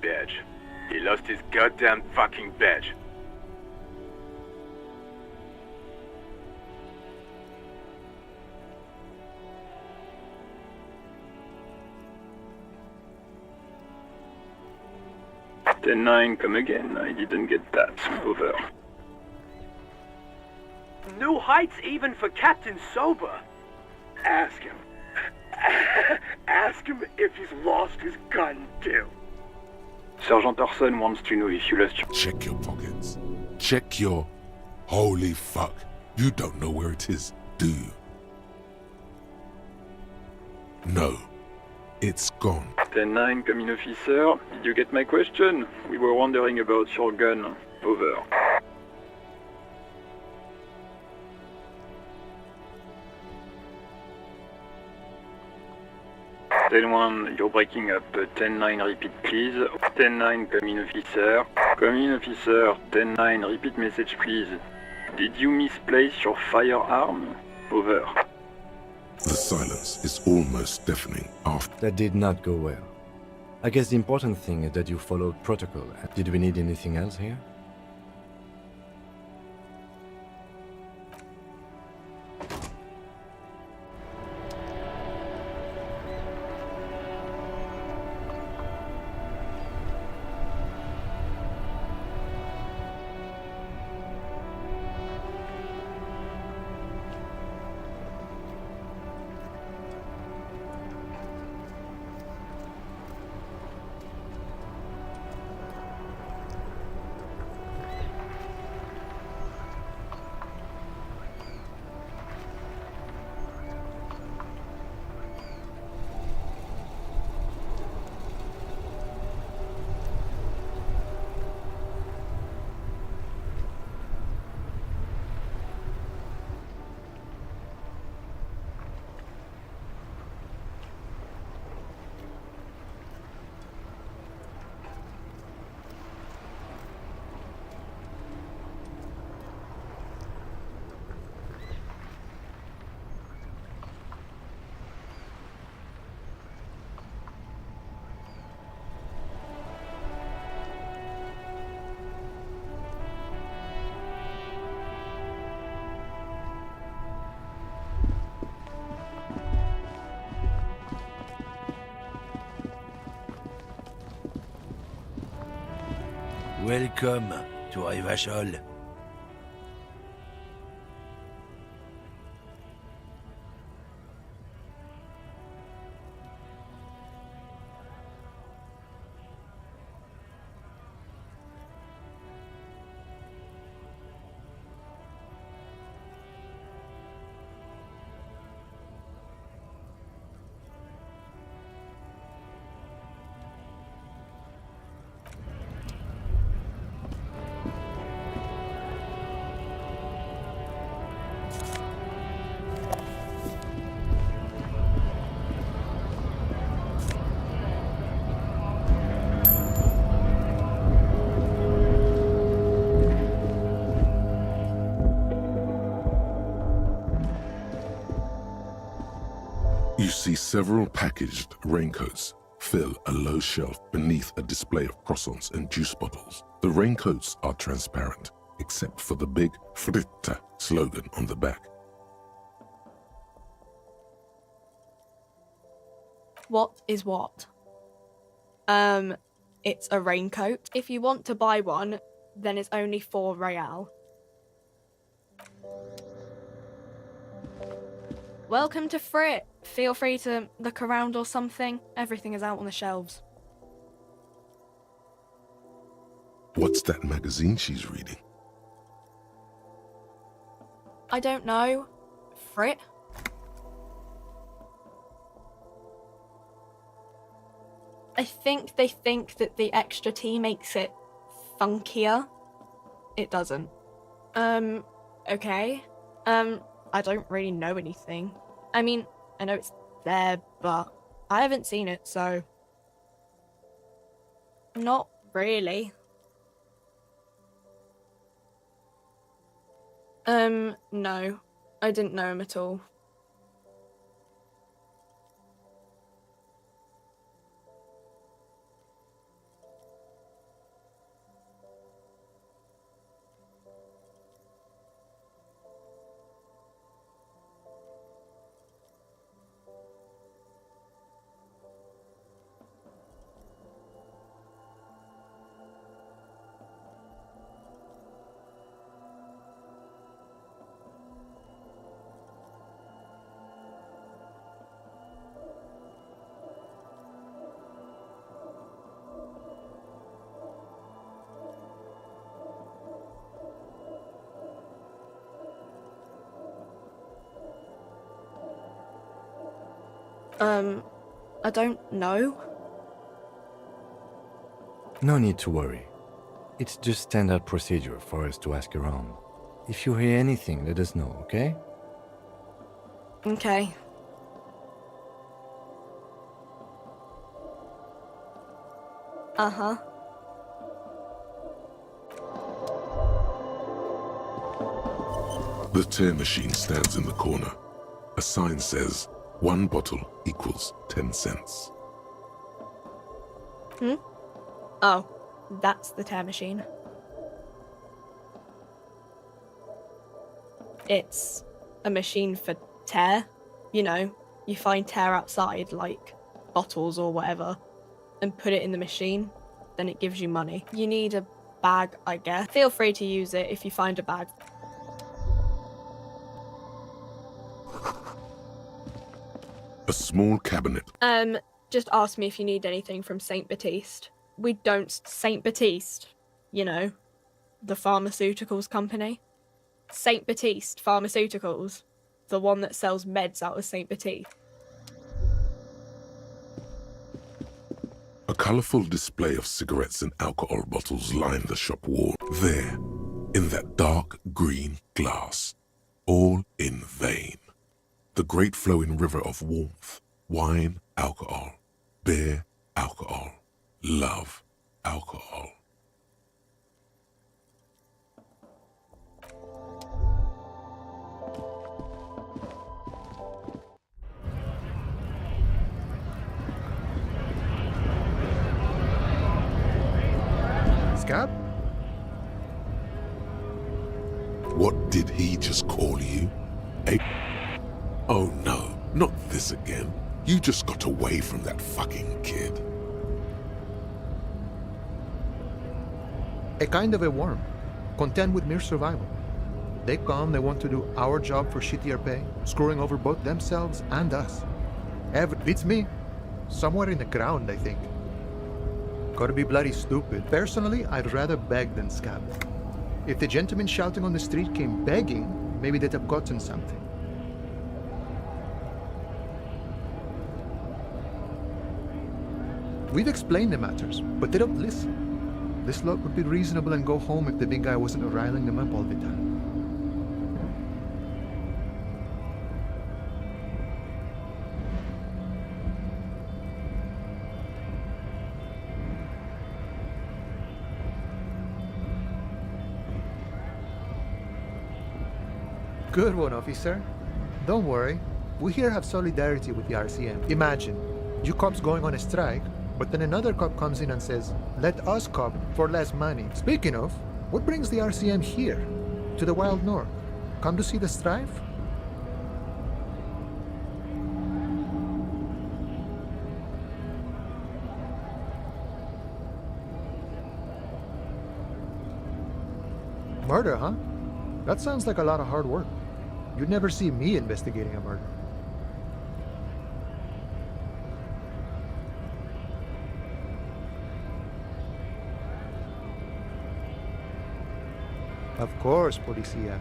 badge. He lost his goddamn fucking badge. Ten-9, come again. I didn't get that. Over. New heights even for Captain Sober. Ask him. Ask him if he's lost his gun too. Sergeant Orson wants to know if you lost your... Check your pockets. Check your... Holy fuck. You don't know where it is, do you? No. It's gone. 10-9, come in, officer. Did you get my question? We were wondering about your gun. Over. 10-1, you're breaking up. 10-9, repeat please. 10-9, come in, officer. Come in, officer. 10-9, repeat message please. Did you misplace your firearm? Over. The silence is almost deafening after... That did not go well. I guess the important thing is that you followed protocol. Did we need anything else here? Welcome to Rivachol. You see several packaged raincoats fill a low shelf beneath a display of croissants and juice bottles. The raincoats are transparent, except for the big Fritte slogan on the back. What is what? It's a raincoat. If you want to buy one, then it's only 4 real. Welcome to Frit. Feel free to look around or something. Everything is out on the shelves. What's that magazine she's reading? I don't know. Frit? I think they think that the extra tea makes it funkier. It doesn't. Okay. I don't really know anything. I mean, I know it's there, but I haven't seen it, so... Not really. No. I didn't know him at all. I don't know. No need to worry. It's just standard procedure for us to ask around. If you hear anything, let us know, okay? Okay. Uh-huh. The tear machine stands in the corner. A sign says, 1 bottle equals 10 cents. Oh, that's the tear machine. It's a machine for tear. You know, you find tear outside, like bottles or whatever, and put it in the machine, then it gives you money. You need a bag, I guess. Feel free to use it if you find a bag. A small cabinet. Just ask me if you need anything from St. Baptiste. We don't... St. Baptiste, you know, the pharmaceuticals company. St. Baptiste Pharmaceuticals, the one that sells meds out of St. Baptiste. A colourful display of cigarettes and alcohol bottles line the shop wall. There, in that dark green glass, all in vain. The great flowing river of warmth, wine, alcohol, beer, alcohol, love, alcohol. Scab? What did he just call you? Oh no, not this again. You just got away from that fucking kid. A kind of a worm, content with mere survival. They come, they want to do our job for shittier pay, screwing over both themselves and us. Beats me. Somewhere in the ground, I think. Gotta be bloody stupid. Personally, I'd rather beg than scab. If the gentleman shouting on the street came begging, maybe they'd have gotten something. We've explained the matters, but they don't listen. This lot would be reasonable and go home if the big guy wasn't riling them up all the time. Good one, officer. Don't worry. We here have solidarity with the RCM. Imagine, you cops going on a strike, but then another cop comes in and says, let us cop for less money. Speaking of, what brings the RCM here, to the wild north? Come to see the strife? Murder, huh? That sounds like a lot of hard work. You'd never see me investigating a murder. Of course, Policia.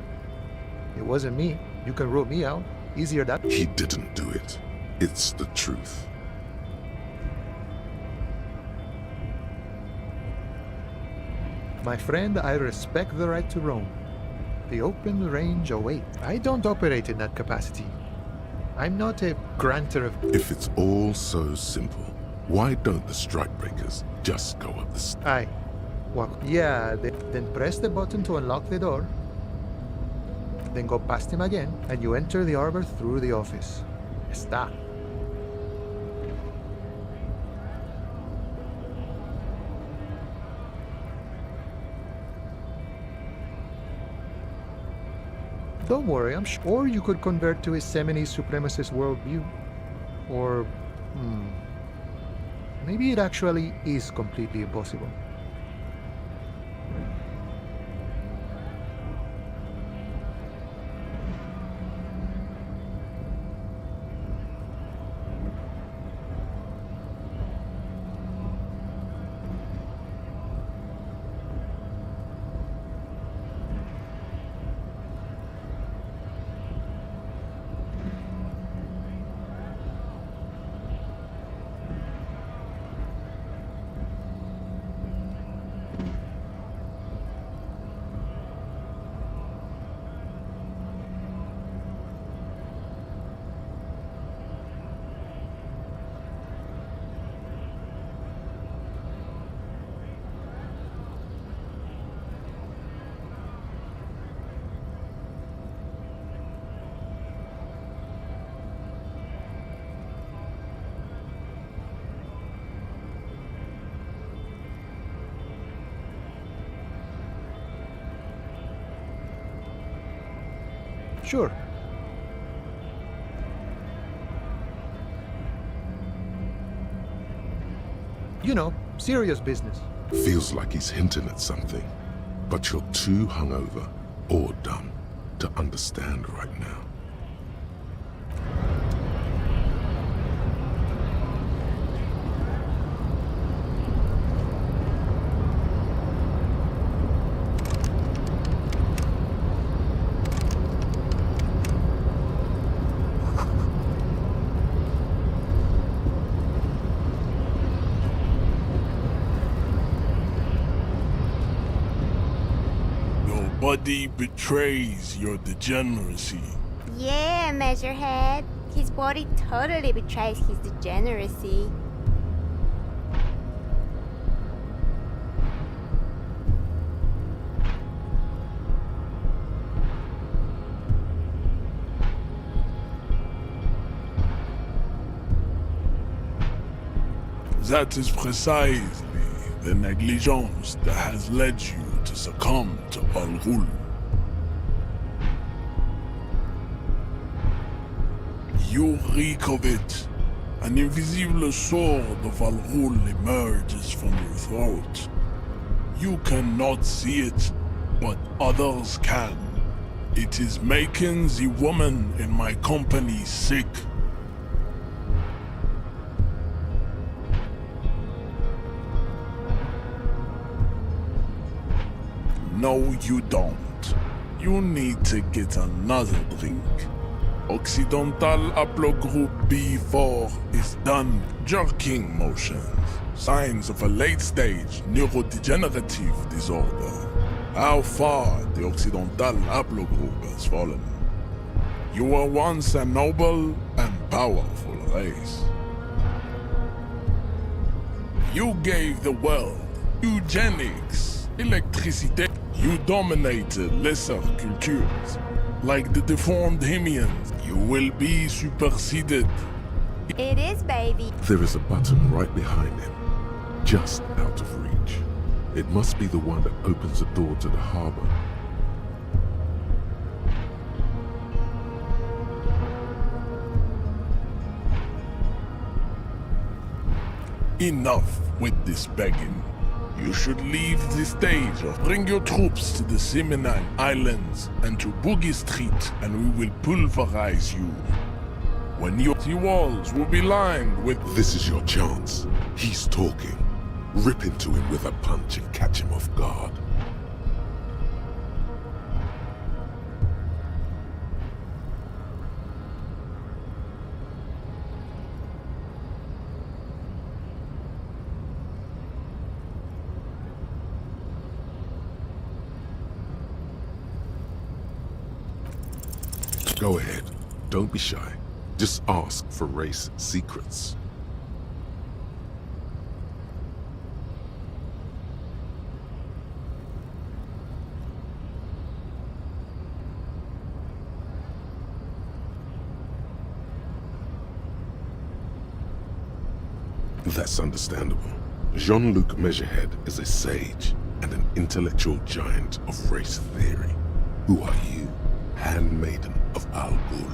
It wasn't me. You can rule me out. Easier that. He didn't do it. It's the truth. My friend, I respect the right to roam. The open range awaits. I don't operate in that capacity. I'm not a grantor of... If it's all so simple, why don't the strikebreakers just go up the stairs? Aye. Walk. Yeah, then press the button to unlock the door. Then go past him again, and you enter the arbor through the office. Está. Don't worry, I'm sure. Or you could convert to a semi-supremacist worldview. Or, maybe it actually is completely impossible. Sure. You know, serious business. Feels like he's hinting at something, but you're too hungover or dumb to understand right now. Body betrays your degeneracy. Yeah, Measurehead. His body totally betrays his degeneracy. That is precisely the negligence that has led you to succumb to Al Ghul. You reek of it. An invisible sword of Al Ghul emerges from your throat. You cannot see it, but others can. It is making the woman in my company sick. No, you don't. You need to get another drink. Occidental Haplogroup B4 is done jerking motions. Signs of a late-stage neurodegenerative disorder. How far the Occidental Haplogroup has fallen. You were once a noble and powerful race. You gave the world eugenics, electricity. You dominated lesser cultures, like the deformed Hemians. You will be superseded. It is, baby. There is a button right behind him, just out of reach. It must be the one that opens the door to the harbor. Enough with this begging. You should leave the stage or bring your troops to the Seminole Islands and to Boogie Street, and we will pulverize you. When your walls will be lined with... This is your chance. He's talking. Rip into him with a punch and catch him off guard. Go ahead. Don't be shy. Just ask for race secrets. That's understandable. Jean-Luc Measurehead is a sage and an intellectual giant of race theory. Who are you? Handmaiden of Al Ghul.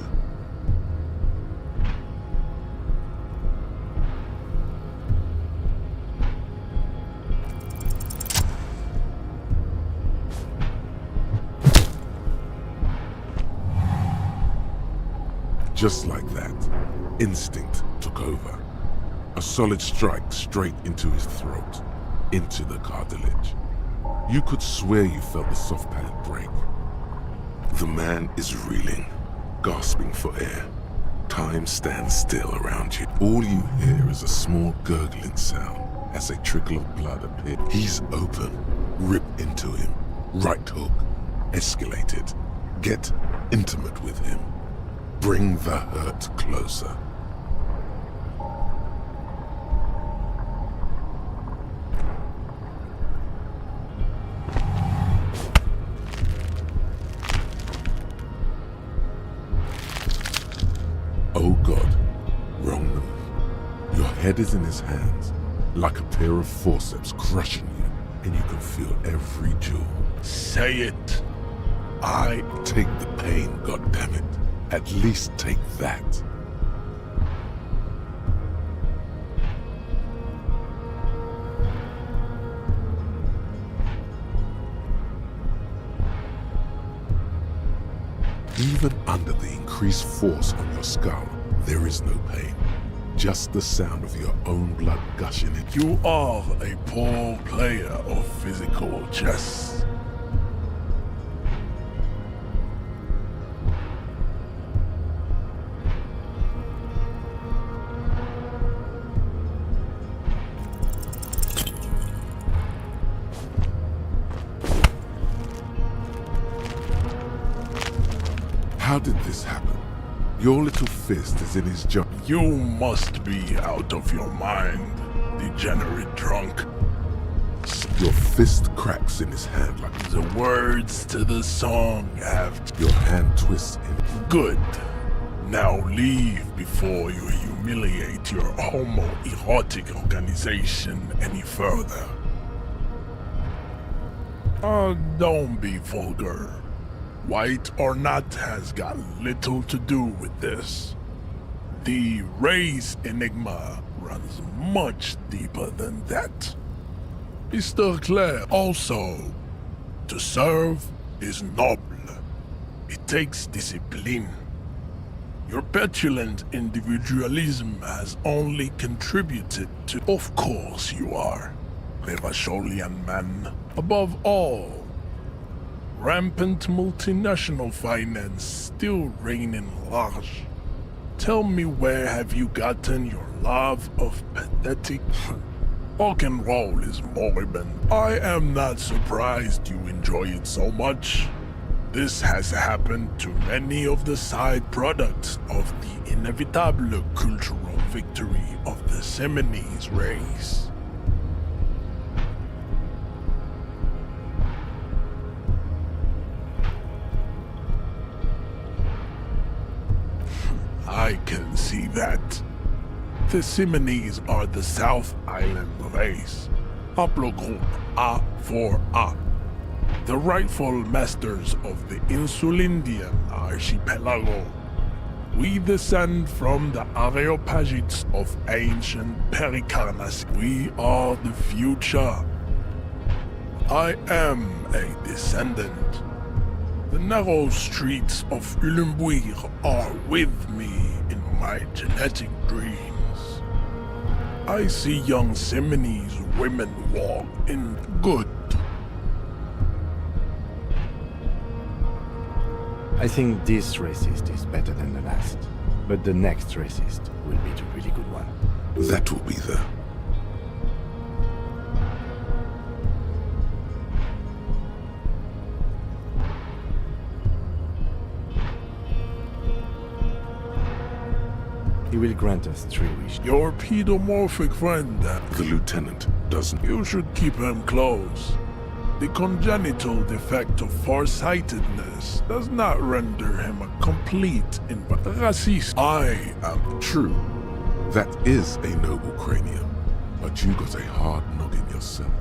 Just like that, instinct took over. A solid strike straight into his throat, into the cartilage. You could swear you felt the soft palate break. The man is reeling, gasping for air. Time stands still around you. All you hear is a small gurgling sound as a trickle of blood appears. He's open. Rip into him. Right hook. Escalate it. Get intimate with him. Bring the hurt closer. Oh God, wrong move. Your head is in his hands, like a pair of forceps crushing you, and you can feel every jewel. Say it. I Take the pain, goddammit. At least take that. Even under the increased force on your skull, there is no pain. Just the sound of your own blood gushing in. You are a poor player of physical chess. How did this happen? Your little fist is in his jaw. You must be out of your mind, degenerate drunk. Your fist cracks in his hand like The words to the song have your hand twists in. good. Now leave before you humiliate your homoerotic organization any further. Don't be vulgar. White or not has got little to do with this. The race enigma runs much deeper than that. Mr. Clare, also, to serve is noble. It takes discipline. Your petulant individualism has only contributed to... Of course you are, Revacholian man. Above all, rampant multinational finance still reigning large. Tell me, where have you gotten your love of pathetic... Rock and roll is moribund. I am not surprised you enjoy it so much. This has happened to many of the side products of the inevitable cultural victory of the Seminoles race. I can see that. The Seminoles are the South Island race, haplogroup A4A, the rightful masters of the Insulindian archipelago. We descend from the Areopagites of ancient Pericarnasse. We are the future. I am a descendant. The narrow streets of Ulumbuir are with me in my genetic dreams. I see young Seminoles women walk in good. I think this racist is better than the last, but the next racist will be the really good one. That will be the... He will grant us 3 wishes. Your pedomorphic friend, The lieutenant doesn't... you should keep him close. The congenital defect of farsightedness does not render him a complete racist. I am True. That is a noble cranium, but you got a hard noggin yourself.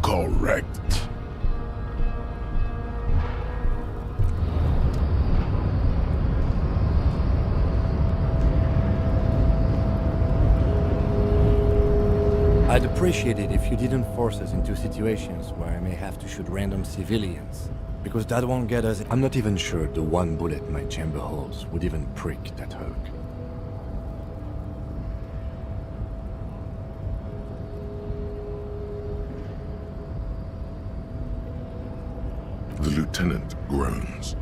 correct. I'd appreciate it if you didn't force us into situations where I may have to shoot random civilians, because that won't get us... I'm not even sure the one bullet my chamber holds would even prick that hurt. The lieutenant groans.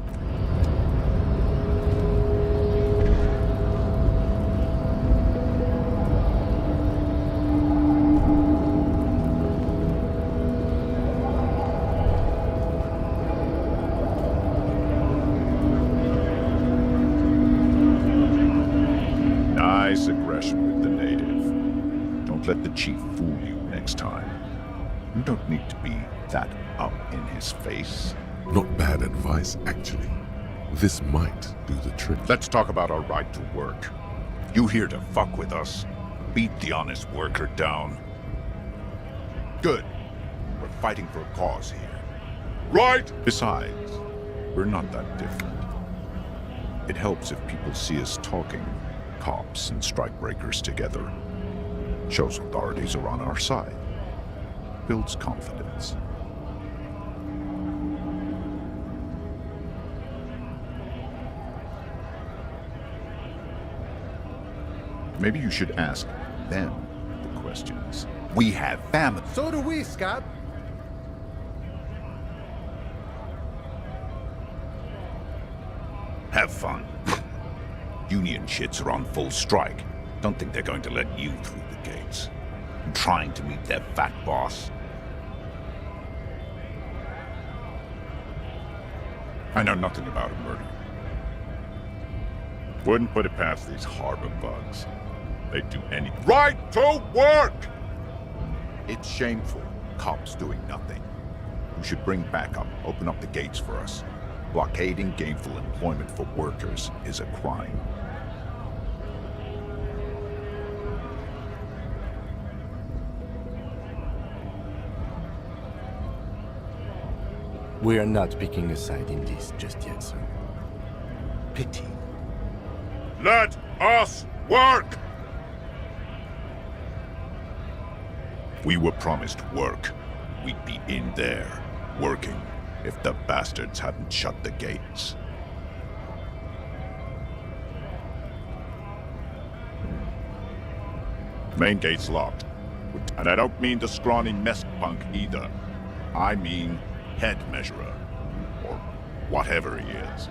Nice aggression with the native. Don't let the chief fool you next time. You don't need to be that up in his face. Not bad advice, actually. This might do the trick. Let's talk about our right to work. You here to fuck with us? Beat the honest worker down? Good. We're fighting for a cause here. Right! Besides, we're not that different. It helps if people see us talking, cops and strikebreakers together. Shows authorities are on our side. Builds confidence. Maybe you should ask them the questions. We have family. So do we, Scott. Have fun. Union shits are on full strike. Don't think they're going to let you through the gates. I'm trying to meet their fat boss. I know nothing about a murder. Wouldn't put it past these harbor bugs. They'd do anything. Right to work! It's shameful. Cops doing nothing. We should bring backup, open up the gates for us. Blockading gainful employment for workers is a crime. We are not picking a side in this just yet, sir. Pity. Let us work! We were promised work. We'd be in there, working, if the bastards hadn't shut the gates. Main gate's locked. And I don't mean the scrawny mess punk either. I mean head measurer. Or whatever he is.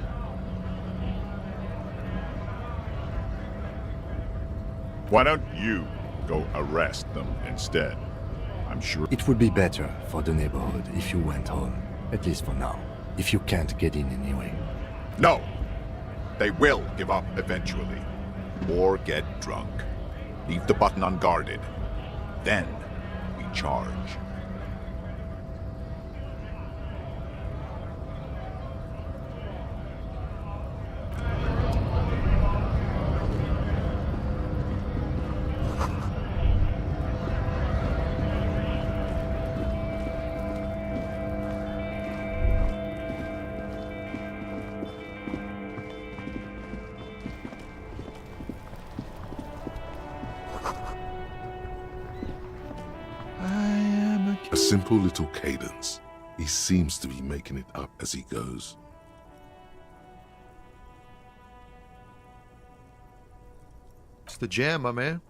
Why don't you go arrest them instead? I'm sure It would be better for the neighborhood if you went home, at least for now, if you can't get in anyway. No! They will give up eventually. Or get drunk. Leave the button unguarded. Then we charge. A simple little cadence. He seems to be making it up as he goes. It's the jam, my man.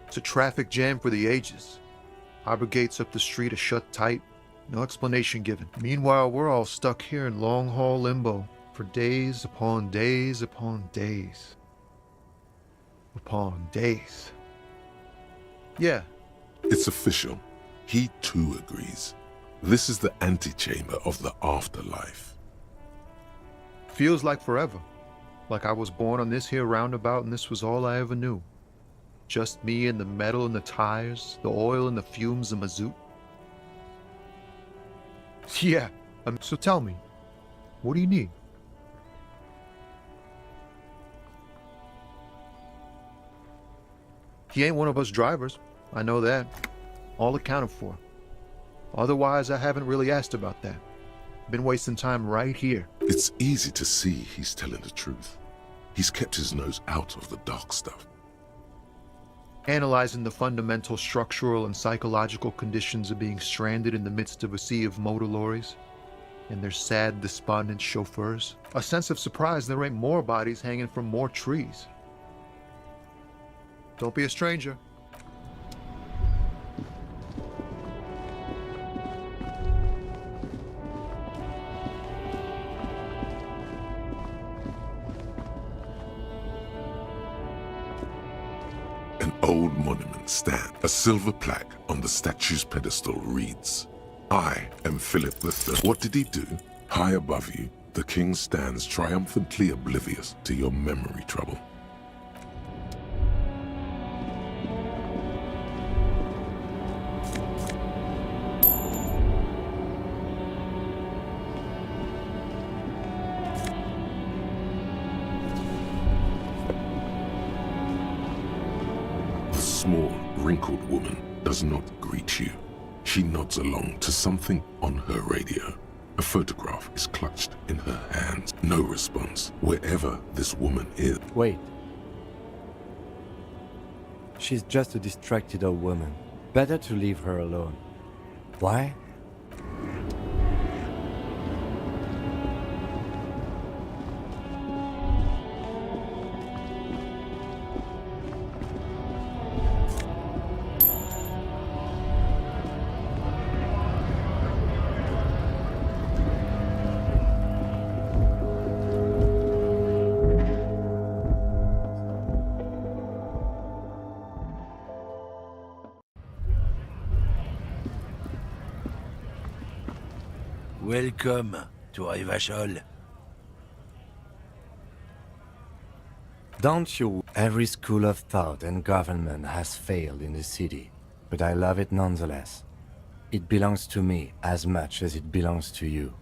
It's a traffic jam for the ages. Harbor gates up the street are shut tight. No explanation given. Meanwhile, we're all stuck here in long-haul limbo for days upon days upon days. Upon days. Yeah. It's official. He too agrees. This is the antechamber of the afterlife. Feels like forever. Like I was born on this here roundabout and this was all I ever knew. Just me and the metal and the tires, the oil and the fumes of mazout. Yeah, so tell me, what do you need? He ain't one of us drivers. I know that. All accounted for. Otherwise, I haven't really asked about that. Been wasting time right here. It's easy to see he's telling the truth. He's kept his nose out of the dark stuff. Analyzing the fundamental structural and psychological conditions of being stranded in the midst of a sea of motor lorries and their sad, despondent chauffeurs. A sense of surprise there ain't more bodies hanging from more trees. Don't be a stranger. An old monument stands. A silver plaque on the statue's pedestal reads, "I am Philip III." What did he do? High above you, the king stands triumphantly oblivious to your memory trouble. wrinkled woman does not greet you. She nods along to something on her radio. A photograph is clutched in her hands. No response wherever this woman is. Wait. She's just a distracted old woman. Better to leave her alone. Why? Welcome to Ivashol. Don't you? Every school of thought and government has failed in the city, but I love it nonetheless. It belongs to me as much as it belongs to you.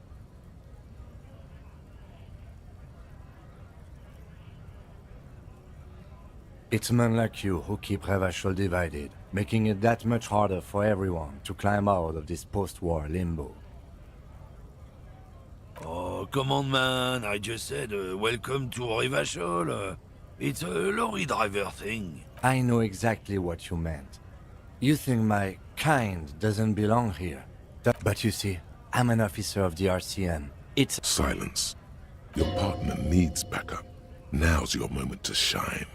It's men like you who keep Ivashol divided, making it that much harder for everyone to climb out of this post-war limbo. Oh, come on, man. I just said welcome to Ivashol. It's a lorry driver thing. I know exactly what you meant. You think my kind doesn't belong here. But you see, I'm an officer of the RCM. It's... Silence. Your partner needs backup. Now's your moment to shine.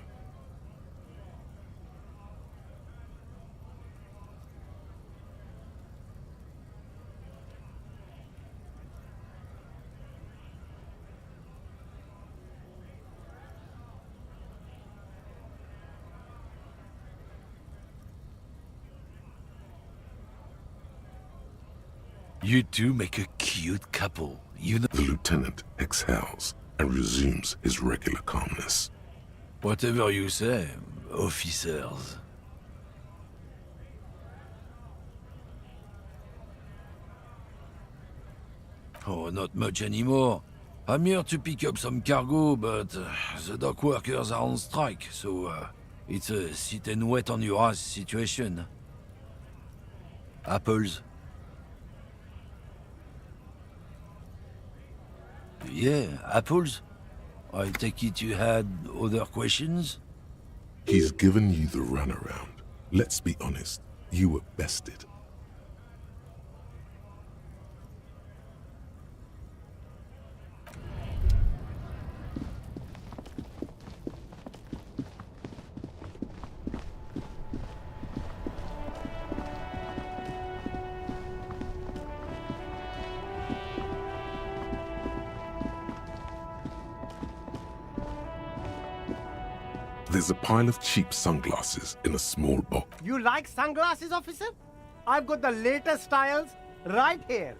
You two make a cute couple, you know. The lieutenant exhales and resumes his regular calmness. Whatever you say, officers. Oh, not much anymore. I'm here to pick up some cargo, but the dock workers are on strike, so it's a sit and wait on your ass situation. Apples? Yeah, apples? I take it you had other questions? He's given you the runaround. Let's be honest, you were bested. There's a pile of cheap sunglasses in a small box. You like sunglasses, officer? I've got the latest styles right here.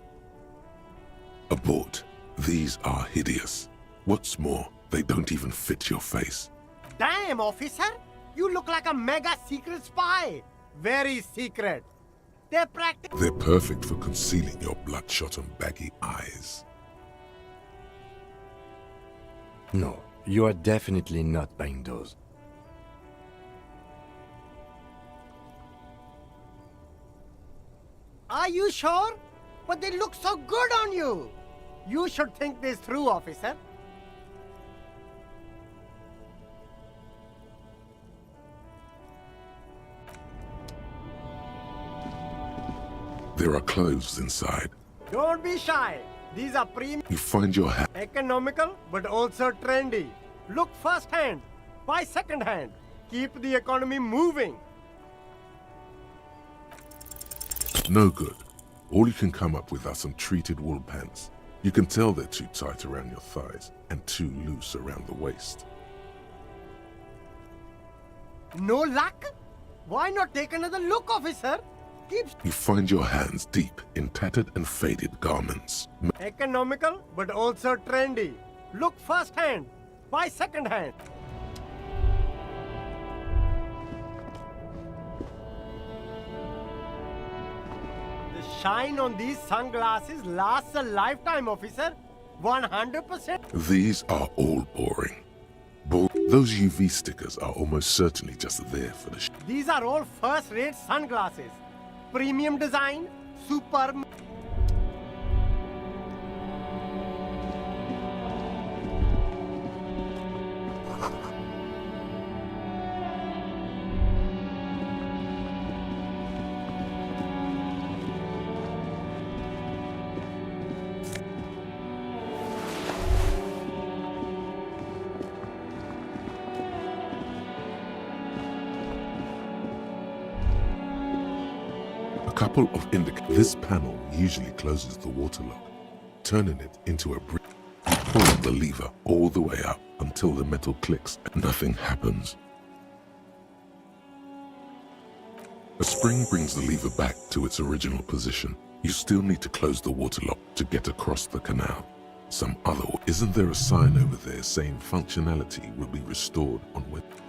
Abort. These are hideous. What's more, they don't even fit your face. Damn, officer! You look like a mega secret spy. Very secret. They're They're perfect for concealing your bloodshot and baggy eyes. No, you are definitely not buying those. Are you sure? But they look so good on you. You should think this through, officer. There are clothes inside. Don't be shy. These are premium. You find your hat. Economical, but also trendy. Look first hand, buy second hand. Keep the economy moving. No good. All you can come up with are some treated wool pants. You can tell they're too tight around your thighs and too loose around the waist. No luck? Why not take another look, officer? You find your hands deep in tattered and faded garments. Economical, but also trendy. Look first hand, buy second hand. The shine on these sunglasses lasts a lifetime, officer. 100%. These are all boring. Those UV stickers are almost certainly just there for the These are all first-rate sunglasses. Premium design, super... Couple of This panel usually closes the water lock, turning it into a brick. You pull the lever all the way up until the metal clicks and nothing happens. A spring brings the lever back to its original position. You still need to close the water lock to get across the canal. Isn't there a sign over there saying functionality will be restored on Wednesday?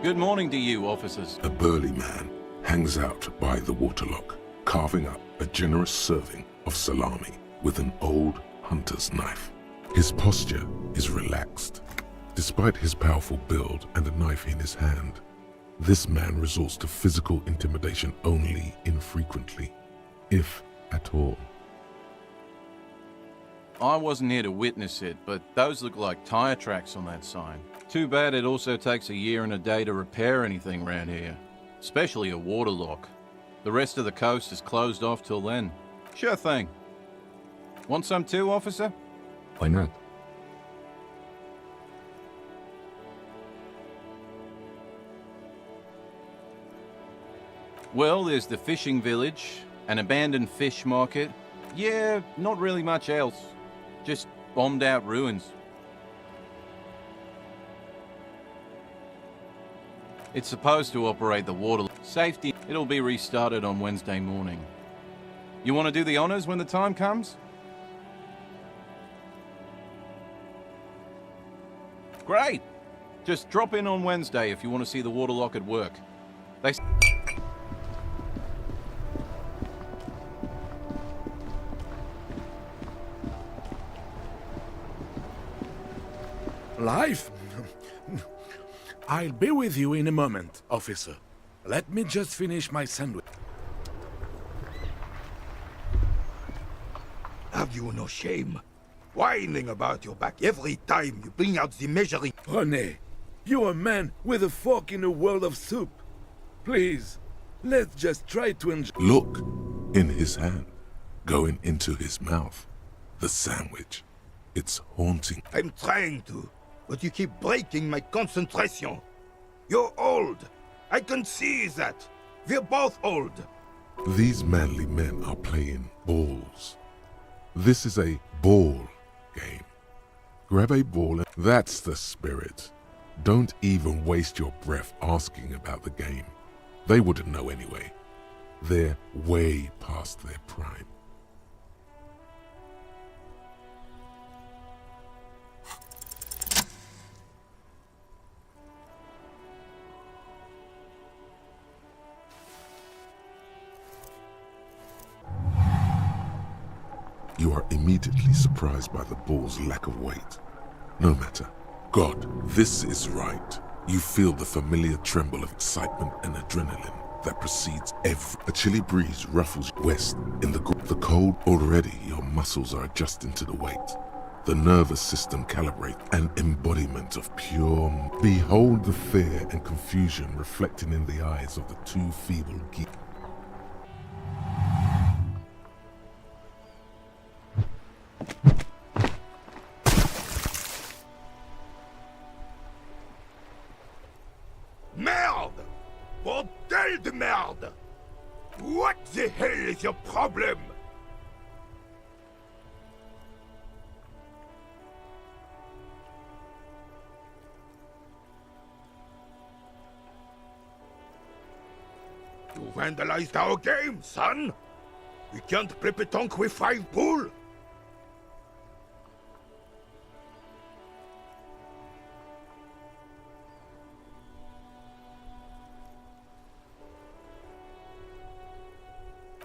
Good morning to you, officers. A burly man hangs out by the waterlock, carving up a generous serving of salami with an old hunter's knife. His posture is relaxed. Despite his powerful build and a knife in his hand, this man resorts to physical intimidation only infrequently, if at all. I wasn't here to witness it, but those look like tire tracks on that sign. Too bad it also takes a year and a day to repair anything around here. Especially a water lock. The rest of the coast is closed off till then. Sure thing. Want some too, officer? Why not? Well, there's the fishing village, an abandoned fish market. Yeah, not really much else. Just bombed out ruins. It's supposed to operate the water safety. It'll be restarted on Wednesday morning. You want to do the honors when the time comes? Great! Just drop in on Wednesday if you want to see the water lock at work. They... Life? I'll be with you in a moment, officer. Let me just finish my sandwich. Have you no shame? Whining about your back every time you bring out the measuring... René, you're a man with a fork in a world of soup. Please, let's just try to enjoy... Look, in his hand, going into his mouth. The sandwich. It's haunting. I'm trying to, but you keep breaking my concentration. You're old. I can see that. We're both old. These manly men are playing balls. This is a ball game. Grab a ball and that's the spirit. Don't even waste your breath asking about the game. They wouldn't know anyway. They're way past their prime. You are immediately surprised by the ball's lack of weight. No matter. God, this is right. You feel the familiar tremble of excitement and adrenaline that precedes every... A chilly breeze ruffles west in the cold. Already your muscles are adjusting to the weight. The nervous system calibrates, an embodiment of pure... Behold the fear and confusion reflecting in the eyes of the two feeble geeks. Merde! Bordel de merde! What the hell is your problem? You vandalized our game, son! We can't play pétanque with 5 bull!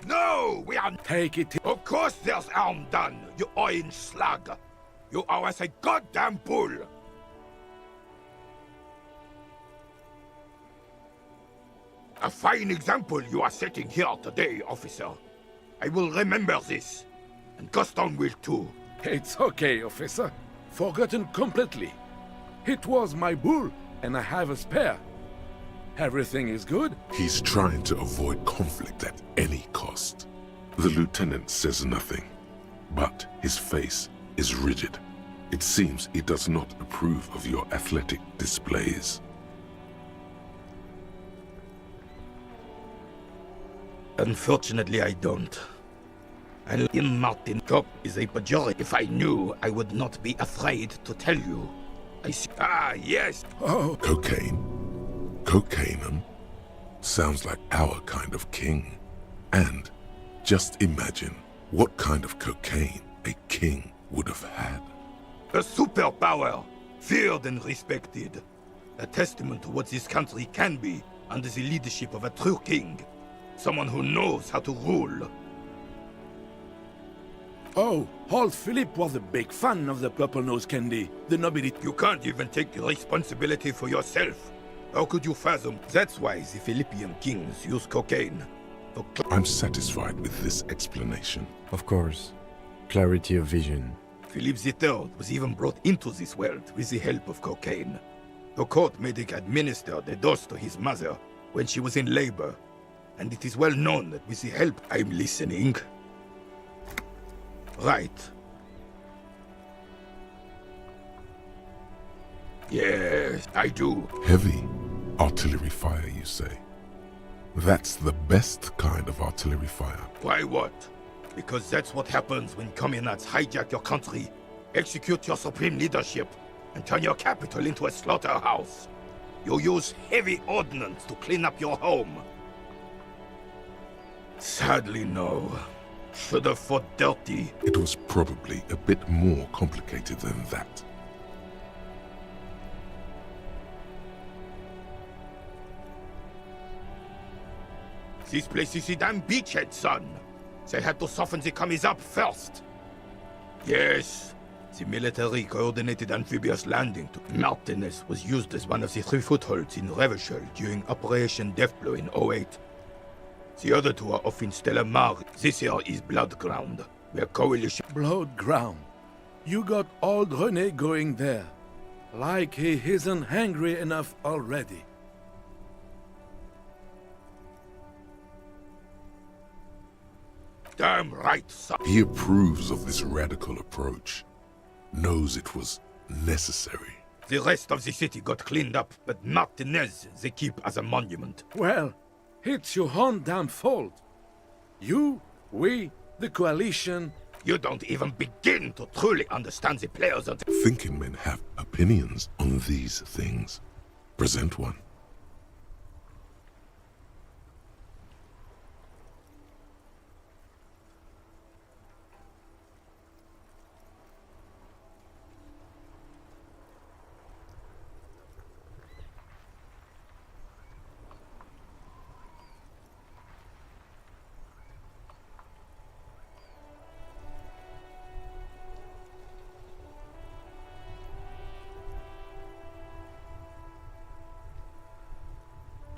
No, we are... Take it. Of course there's harm done, you orange slug. You owe us a goddamn bull. A fine example you are setting here today, officer. I will remember this. And Gaston will too. It's okay, officer. Forgotten completely. It was my bull, and I have a spare. Everything is good? He's trying to avoid conflict at any cost. The lieutenant says nothing, but his face is rigid. It seems he does not approve of your athletic displays. Unfortunately, I don't. And in Martin Cop is a pejorative. If I knew, I would not be afraid to tell you. I see. Ah, yes. Oh, cocaine. Cocaine sounds like our kind of king. And just imagine what kind of cocaine a king would have had. A superpower, feared and respected. A testament to what this country can be under the leadership of a true king. Someone who knows how to rule. Oh, old Philip was a big fan of the purple-nosed candy, the nobility. You can't even take responsibility for yourself. How could you fathom? That's why the Philippian kings use cocaine. I'm satisfied with this explanation. Of course. Clarity of vision. Philip III was even brought into this world with the help of cocaine. The court medic administered a dose to his mother when she was in labor. And it is well known that with the help... I'm listening. Right. Yes, I do. Heavy artillery fire, you say? That's the best kind of artillery fire. Why what? Because that's what happens when communists hijack your country, execute your supreme leadership, and turn your capital into a slaughterhouse. You use heavy ordnance to clean up your home. Sadly, no. Should have fought dirty. It was probably a bit more complicated than that. This place is a damn beachhead, son. They had to soften the commies up first. Yes, the military coordinated amphibious landing to Martinez was used as one of the 3 footholds in Revachol during Operation Deathblow in 08. The other 2 are off in Stella Mar. This here is Blood Ground, where coalition... Blood Ground. You got old René going there. Like he isn't hungry enough already. Damn right, son. He approves of this radical approach. Knows it was necessary. The rest of the city got cleaned up, but Martinez they keep as a monument. Well, it's your own damn fault. You, we, the coalition... You don't even begin to truly understand the players of the... Thinking men have opinions on these things. Present one.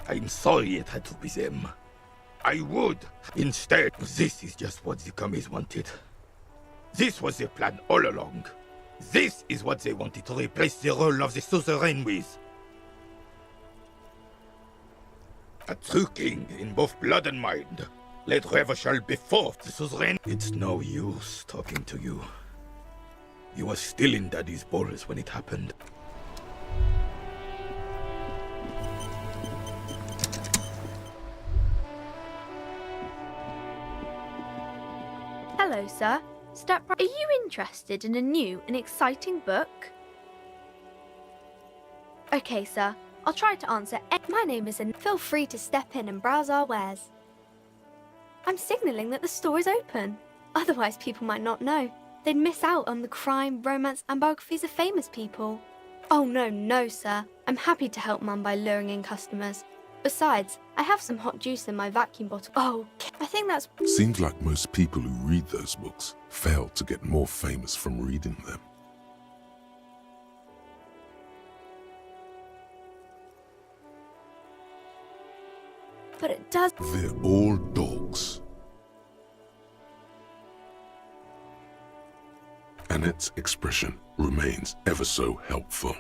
I'm sorry it had to be them. I would. Instead, this is just what the commies wanted. This was their plan all along. This is what they wanted to replace the role of the suzerain with. A true king in both blood and mind. Let Revachol be forth the suzerain. It's no use talking to you. You were still in Daddy's balls when it happened. Hello, sir. Step right. Are you interested in a new and exciting book? Okay, sir. I'll try to answer. My name is Feel free to step in and browse our wares. I'm signalling that the store is open. Otherwise, people might not know. They'd miss out on the crime, romance, and biographies of famous people. Oh, no, sir. I'm happy to help Mum by luring in customers. Besides, I have some hot juice in my vacuum bottle. Oh, I think that's... Seems like most people who read those books fail to get more famous from reading them. but it does. They're all dogs. Annette's expression remains ever so helpful,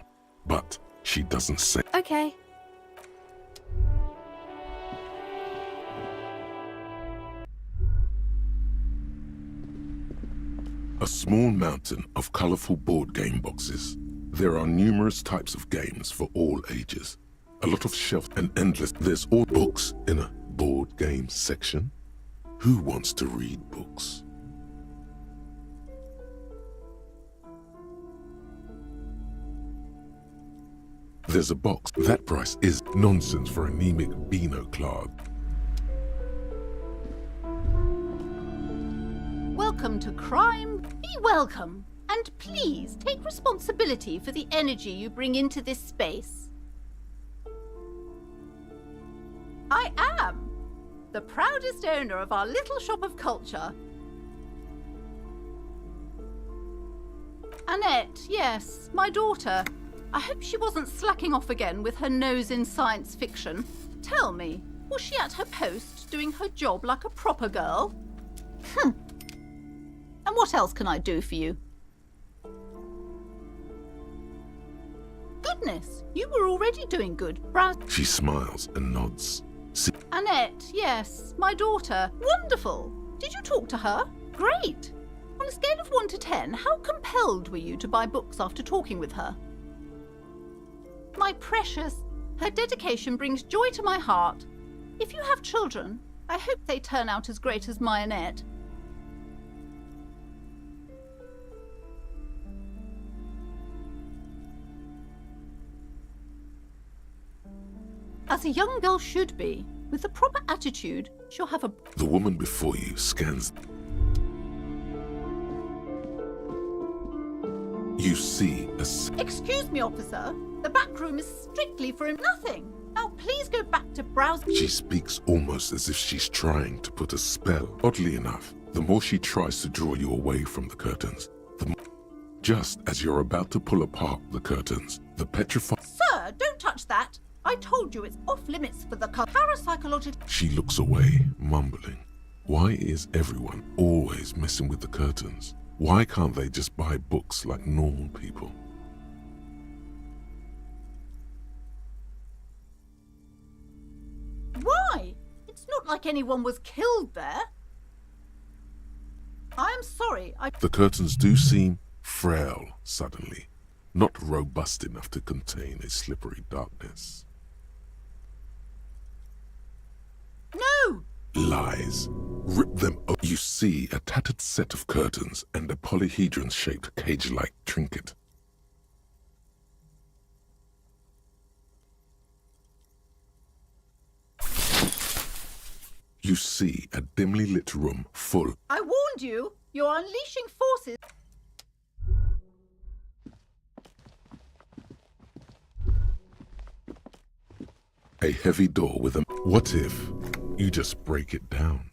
but she doesn't say. Okay. A small mountain of colorful board game boxes. There are numerous types of games for all ages. A lot of shelves and endless. There's all books in a board game section. Who wants to read books? There's a box. That price is nonsense for anemic Beano Clark. Welcome to crime. Be welcome. And please take responsibility for the energy you bring into this space. I am the proudest owner of our little shop of culture. Annette, yes, my daughter. I hope she wasn't slacking off again with her nose in science fiction. Tell me, was she at her post doing her job like a proper girl? And what else can I do for you? Goodness, you were already doing good. She smiles and nods. Annette, yes, my daughter. Wonderful. Did you talk to her? Great. On a scale of 1 to 10, how compelled were you to buy books after talking with her? My precious, her dedication brings joy to my heart. If you have children, I hope they turn out as great as my Annette. As a young girl should be, with the proper attitude, she'll have a... The woman before you scans. You see a... Excuse me, officer. The back room is strictly for nothing. Now please go back to browse... She speaks almost as if she's trying to put a spell. Oddly enough, the more she tries to draw you away from the curtains, the more... Just as you're about to pull apart the curtains, the petrified... Sir, don't touch that. I told you it's off limits for the parapsychological... She looks away, mumbling. Why is everyone always messing with the curtains? Why can't they just buy books like normal people? Why? It's not like anyone was killed there. I'm sorry, The curtains do seem frail suddenly, not robust enough to contain a slippery darkness. No! Lies. Rip them up. You see a tattered set of curtains and a polyhedron-shaped cage-like trinket. You see a dimly lit room full. I warned you! You're unleashing forces. A heavy door with a... What if you just break it down?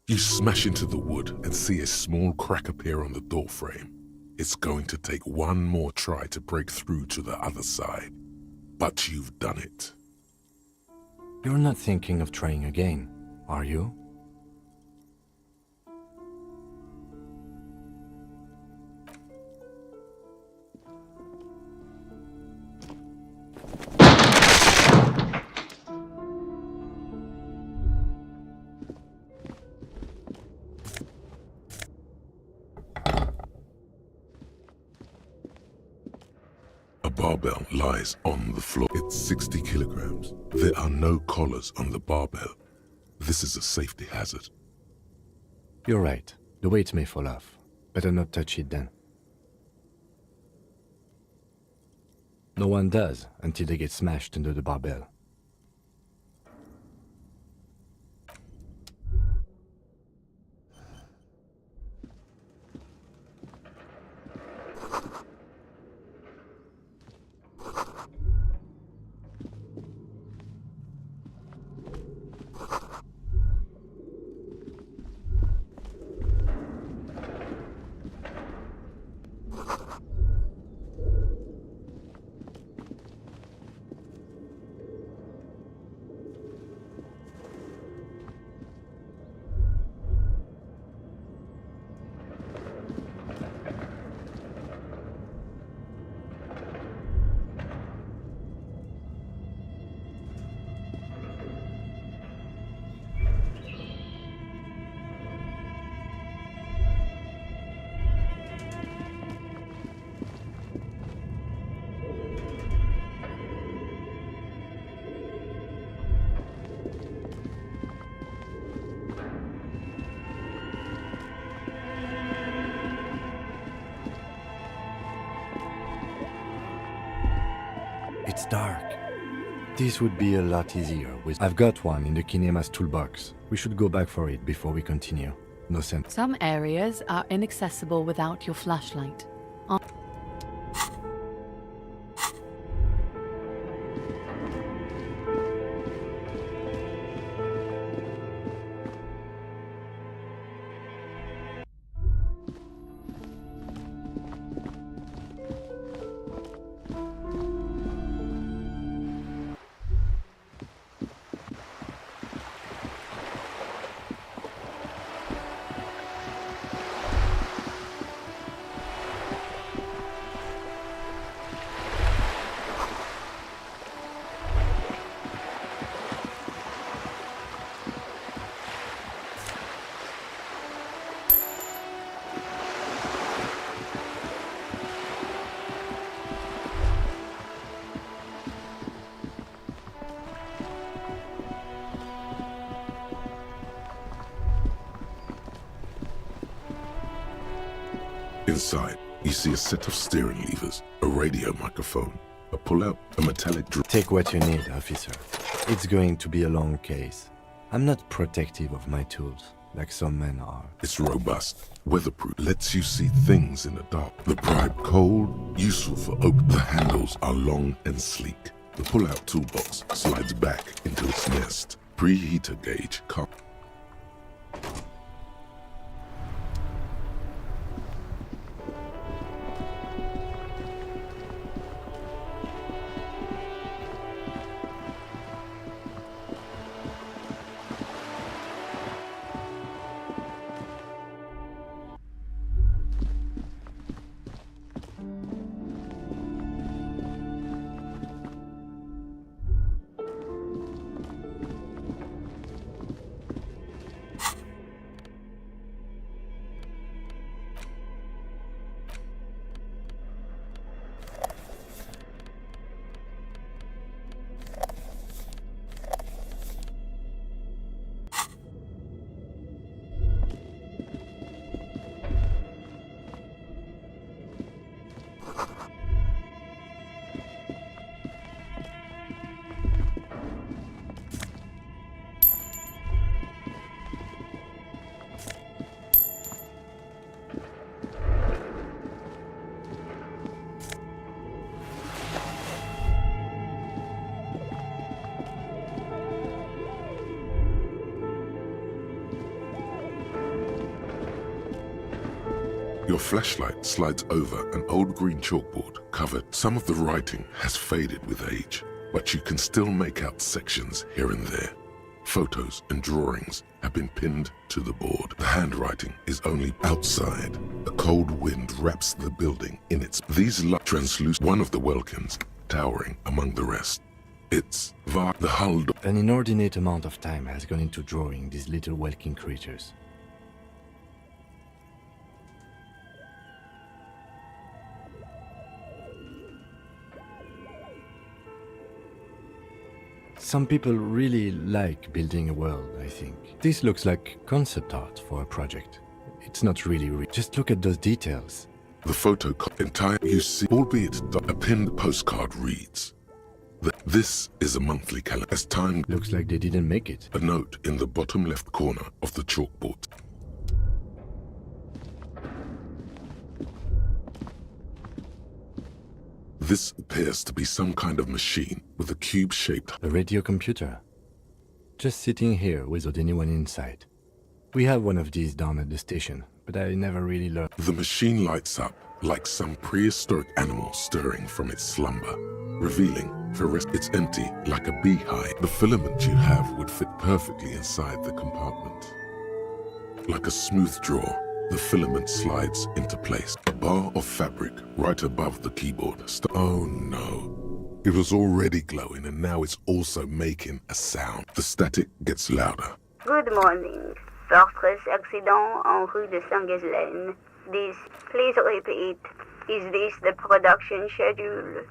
You smash into the wood and see a small crack appear on the door frame. It's going to take one more try to break through to the other side. But you've done it. You're not thinking of trying again, are you? A barbell lies on the floor. It's 60 kilograms. There are no collars on the barbell. This is a safety hazard. You're right. The weight may fall off. Better not touch it then. No one does until they get smashed under the barbell. This would be a lot easier with... I've got one in the Kinema's toolbox. We should go back for it before we continue. No sense. Some areas are inaccessible without your flashlight. Inside, you see a set of steering levers, a radio microphone, a pull-out, a metallic drill. Take what you need, officer. It's going to be a long case. I'm not protective of my tools, like some men are. It's robust, weatherproof, lets you see things in the dark. The pry cold, useful for open. The handles are long and sleek. The pull-out toolbox slides back into its nest. Preheater gauge, Your flashlight slides over an old green chalkboard covered. Some of the writing has faded with age, but you can still make out sections here and there. Photos and drawings have been pinned to the board. The handwriting is only outside. A cold wind wraps the building in its... These translucent... One of the Welkins, towering among the rest. It's the hull... An inordinate amount of time has gone into drawing these little Welkin creatures. Some people really like building a world, I think. This looks like concept art for a project. It's not really just look at those details. The photo entire you see, albeit a pinned postcard reads that this is a monthly calendar. As time looks like they didn't make it. A note in the bottom left corner of the chalkboard. This appears to be some kind of machine with a cube-shaped... A radio computer. Just sitting here without anyone inside. We have one of these down at the station, but I never really learned... The machine lights up like some prehistoric animal stirring from its slumber, revealing it's empty like a beehive. The filament you have would fit perfectly inside the compartment. Like a smooth drawer, the filament slides into place. A bar of fabric right above the keyboard. Oh no. It was already glowing and now it's also making a sound. The static gets louder. Good morning. Fortress accident en rue de Saint-Ghislaine. Please repeat. Is this the production schedule?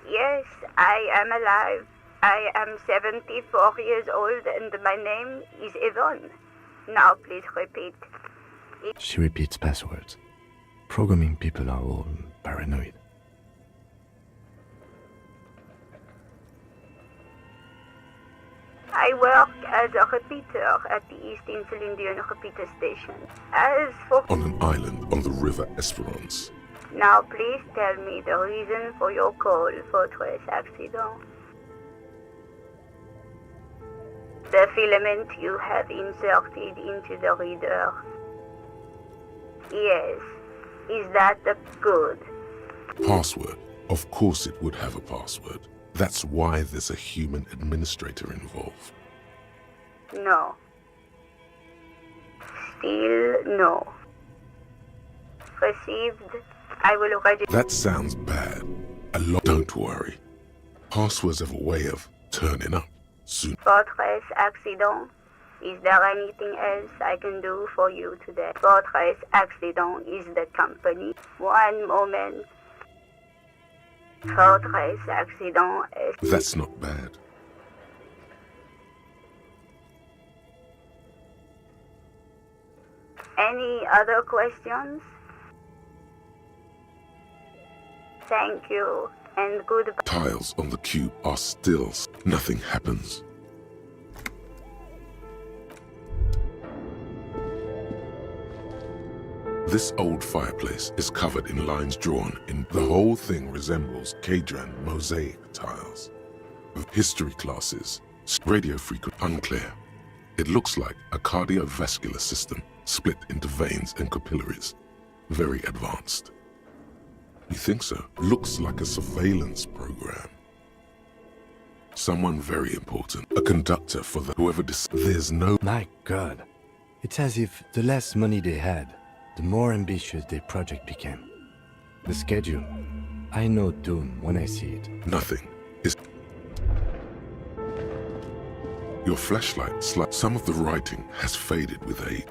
Yes, I am alive. I am 74 years old and my name is Yvonne. Now please repeat. She repeats passwords. Programming people are all paranoid. I work as a repeater at the East Insulindian repeater station. As for... On an island on the river Esperance. Now please tell me the reason for your call, Fortress Accident. The filament you have inserted into the reader. Yes. Is that the good? Password. Of course it would have a password. That's why there's a human administrator involved. No. Still no. Received. I will register. That sounds bad. Don't worry. Passwords have a way of turning up soon. Fortress Accident. Is there anything else I can do for you today? Fortress Accident is the company. One moment. Fortress Accident is... That's not bad. Any other questions? Thank you, and goodbye. Tiles on the cube are still. Nothing happens. This old fireplace is covered in lines drawn in. The whole thing resembles Kadran mosaic tiles. History classes, radio frequent, unclear. It looks like a cardiovascular system split into veins and capillaries. Very advanced. You think so? Looks like a surveillance program. Someone very important. A conductor for the whoever there's no... My God. It's as if the less money they had, the more ambitious their project became. The schedule. I know doom when I see it. Nothing is... Your flashlight some of the writing has faded with age.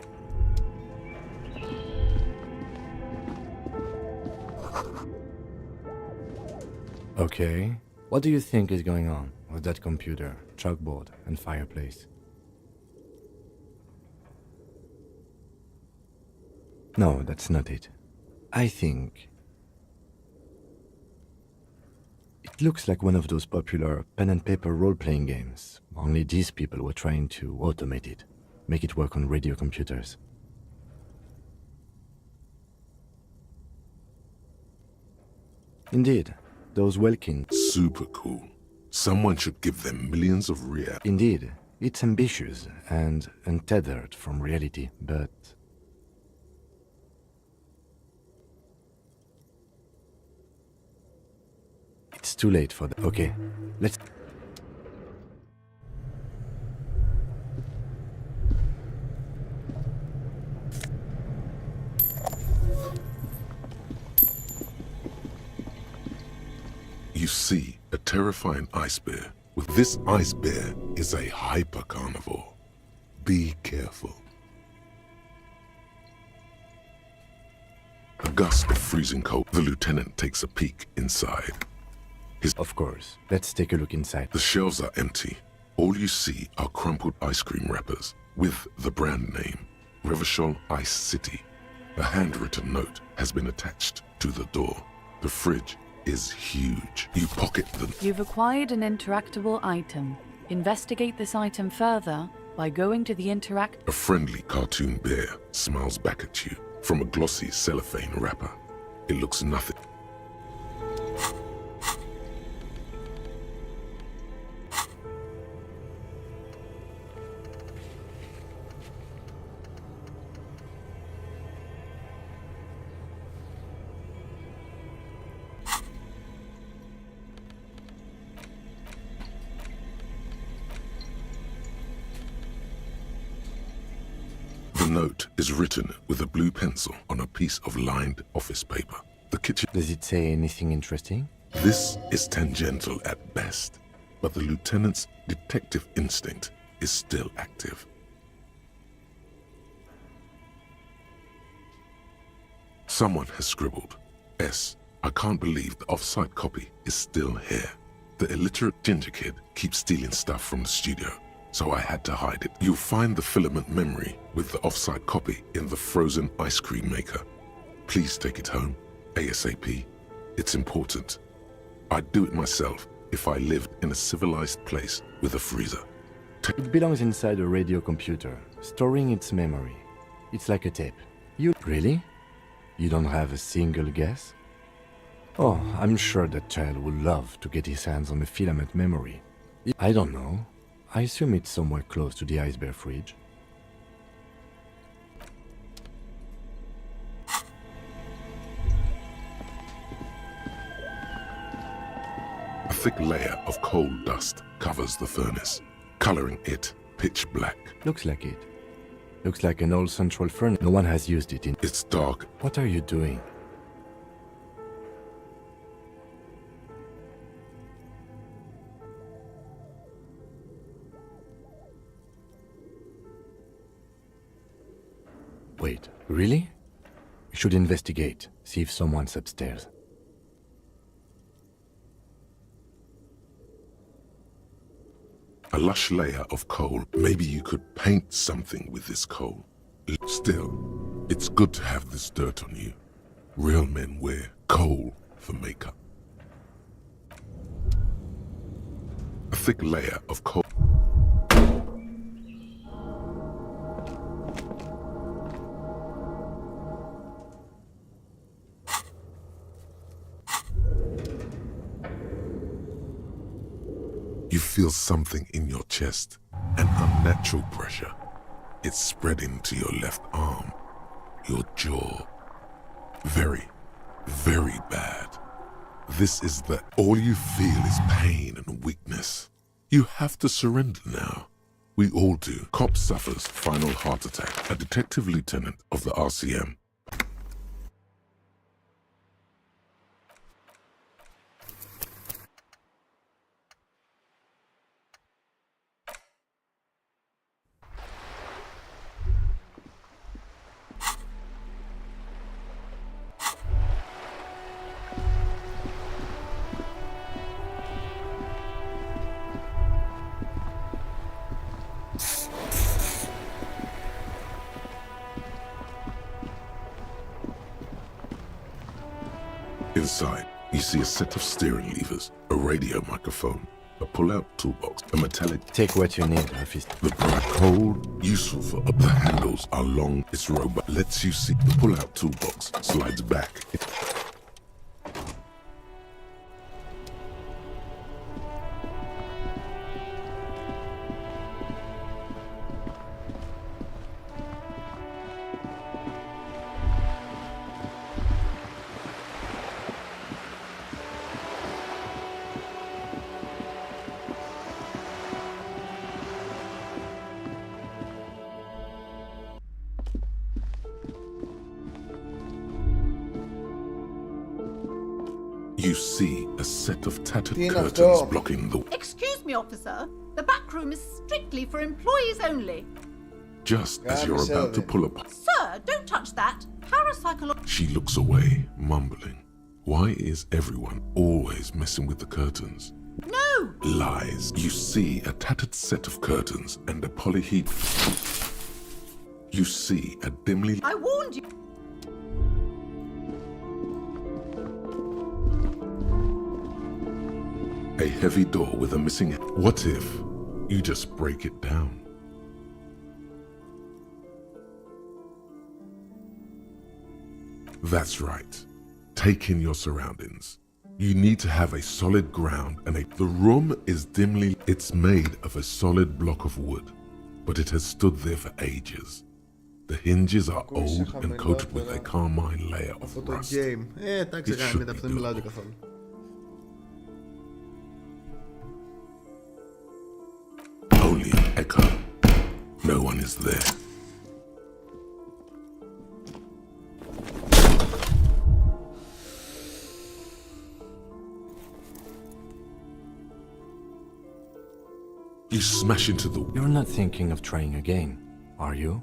Okay. What do you think is going on with that computer, chalkboard, and fireplace? No, that's not it. I think... It looks like one of those popular pen and paper role-playing games, only these people were trying to automate it, make it work on radio computers. Indeed, those Welkin... Super cool. Someone should give them millions of real. Indeed, it's ambitious and untethered from reality, but... It's too late for that. Okay, let's... You see a terrifying ice bear. With this ice bear is a hyper carnivore. Be careful. A gust of freezing cold. The lieutenant takes a peek inside. Of course. Let's take a look inside. The shelves are empty. All you see are crumpled ice cream wrappers with the brand name, Revachol Ice City. A handwritten note has been attached to the door. The fridge is huge. You pocket them. You've acquired an interactable item. Investigate this item further by going to the A friendly cartoon bear smiles back at you from a glossy cellophane wrapper. It looks nothing. The note is written with a blue pencil on a piece of lined office paper. The kitchen... Does it say anything interesting? This is tangential at best, but the lieutenant's detective instinct is still active. Someone has scribbled, S. I can't believe the off-site copy is still here. The illiterate ginger kid keeps stealing stuff from the studio, so I had to hide it. You'll find the filament memory with the off-site copy in the frozen ice cream maker. Please take it home, ASAP. It's important. I'd do it myself if I lived in a civilized place with a freezer. It belongs inside a radio computer, storing its memory. It's like a tape. You... Really? You don't have a single guess? Oh, I'm sure that child would love to get his hands on a filament memory. I don't know. I assume it's somewhere close to the iceberg fridge. A thick layer of coal dust covers the furnace, coloring it pitch black. Looks like it. Looks like an old central furnace. No one has used it in... It's dark. What are you doing? Wait, really? We should investigate, see if someone's upstairs. A lush layer of coal. Maybe you could paint something with this coal. Still, it's good to have this dirt on you. Real men wear coal for makeup. A thick layer of coal. You feel something in your chest, an unnatural pressure. It's spreading to your left arm, your jaw. Very, very bad. This is the... All you feel is pain and weakness. You have to surrender now. We all do. Cop suffers final heart attack. A detective lieutenant of the RCM. Inside, you see a set of steering levers, a radio microphone, a pull-out toolbox, a metallic... Take what you need, officer. The bright cold, useful for... The handles are long, it's robust. Lets you see the pull-out toolbox, slides back. You see a set of tattered curtains blocking the... Excuse me, officer. The back room is strictly for employees only. Just as you're about to pull up... Sir, don't touch that. Parapsychological... She looks away, mumbling. Why is everyone always messing with the curtains? No! Lies. You see a tattered set of curtains and a polyheat... You see a dimly... I warned you. A heavy door with a missing... What if you just break it down? That's right. Take in your surroundings. You need to have a solid ground and the room is dimly... It's made of a solid block of wood, but it has stood there for ages. The hinges are old and coated with a carmine layer of rust. Εντάξει, γάμιτα, αυτό δεν μιλάω καθόλου. Only an echo. No one is there. You smash into the... You're not thinking of trying again, are you?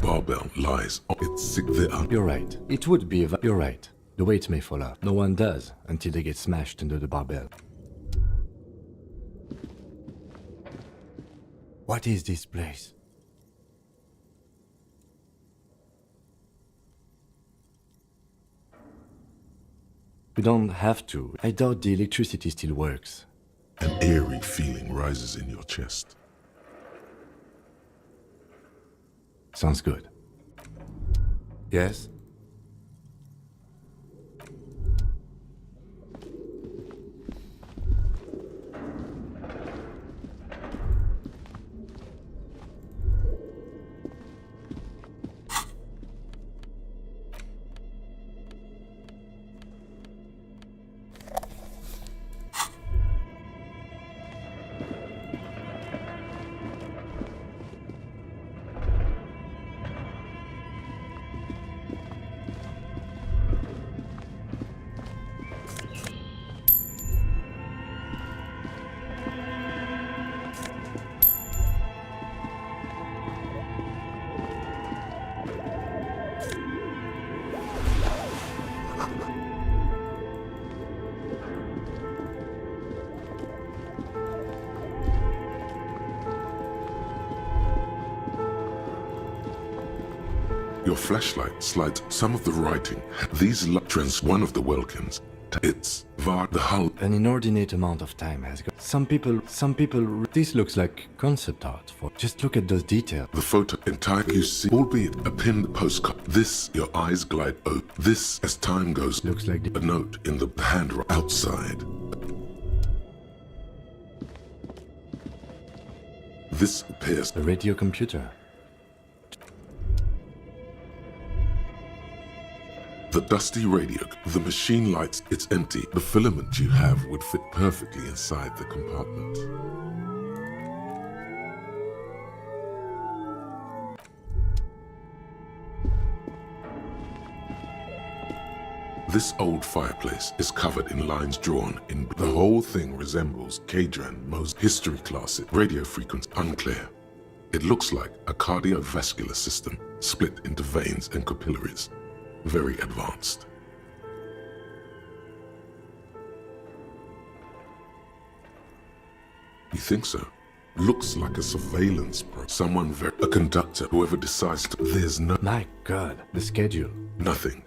barbell lies on its You're right. It would be You're right. The weight may fall out. No one does until they get smashed under the barbell. What is this place? We don't have to. I doubt the electricity still works. An eerie feeling rises in your chest. Sounds good. Yes? Your flashlight slides some of the writing. These trans one of the Welkins. It's var the hull. An inordinate amount of time has gone. Some people, this looks like concept art for. Just look at those details. The photo entire you see, albeit a pinned postcard. This, your eyes glide open. This, as time goes, looks like a note in the hand outside. This appears a radio computer. The dusty radio, the machine lights, it's empty. The filament you have would fit perfectly inside the compartment. This old fireplace is covered in lines drawn in. The whole thing resembles Kadran Mo's history class. Radio frequency unclear. It looks like a cardiovascular system split into veins and capillaries. Very advanced. You think so? Looks like a surveillance pro. Someone a conductor, whoever decides to. There's no. My God, the schedule. Nothing.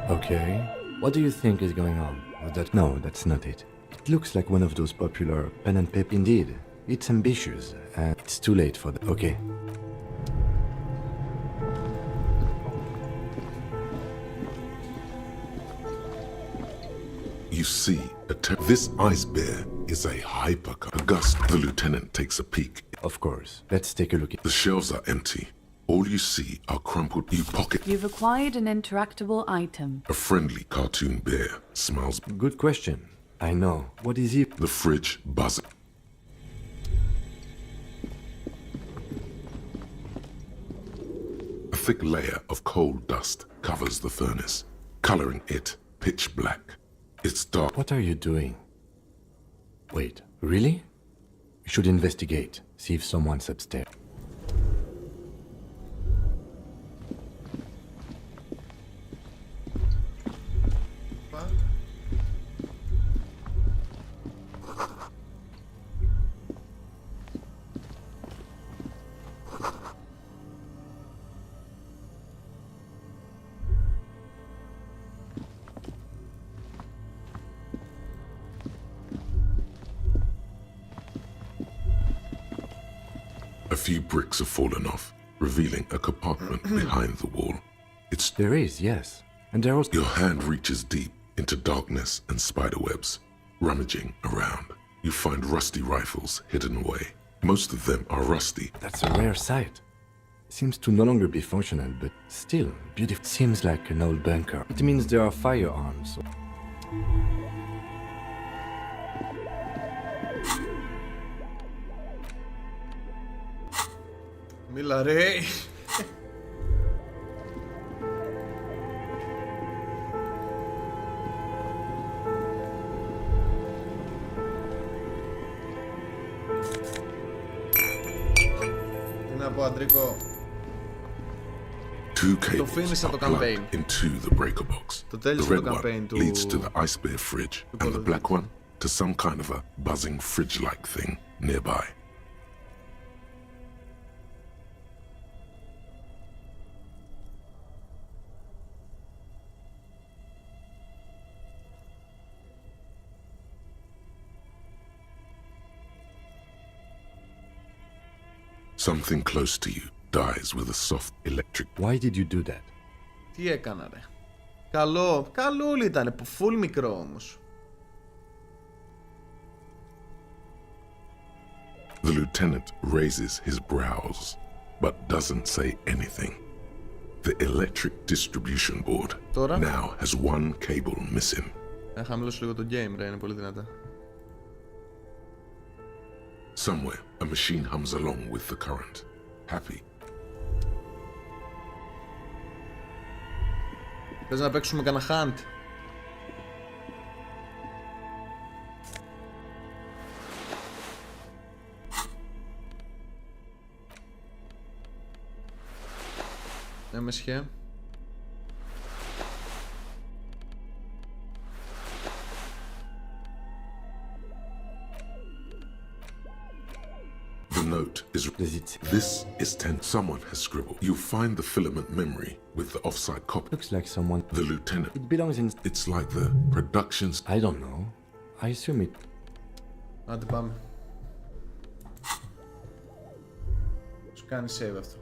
Okay. What do you think is going on with that? No, that's not it. It looks like one of those popular pen and paper. Indeed, it's ambitious, and it's too late for that. Okay. You see, this ice bear is a hypercar. August, the lieutenant takes a peek. Of course. Let's take a look at. The shelves are empty. All you see are crumpled. You pocket. You've acquired an interactable item. A friendly cartoon bear smiles. Good question. I know. What is it? The fridge buzzing. A thick layer of coal dust covers the furnace, coloring it pitch black. It's dark. What are you doing? Wait, really? We should investigate. See if someone's upstairs. A few bricks have fallen off, revealing a compartment behind the wall. It's there is, yes. And there was. Your hand reaches deep into darkness and spiderwebs. Rummaging around, you find rusty rifles hidden away. Most of them are rusty. That's a rare sight. Seems to no longer be functional, but still beautiful. Seems like an old bunker. It means there are firearms. Μίλα ρε. να πω, Αντρίκο. Two Το cables φίνισα are το plugged campaign. into the breaker box. Το The τέλειωσα red το one campaign του... leads to the ice bear fridge, and the black one to some kind of a buzzing fridge-like thing nearby. Something close to you dies with a soft electric. Why did you do that? Τι έκανα, ρε. Καλούλι ήτανε, φουλ μικρό όμως. The lieutenant raises his brows, but doesn't say anything. The electric distribution board now has one cable missing. Χαμηλώσω λίγο το game, ρε, είναι πολύ δυνατά. Somewhere, a machine hums along with the current, happy. Θες να παίξουμε κανένα hunt? Έμεσχε. The note is... This is 10. Someone has scribbled. You find the filament memory with the offside copy. Looks like someone... The lieutenant. It belongs in... It's like the productions... I don't know. I assume it... Άντε πάμε. Σου κάνει save αυτό.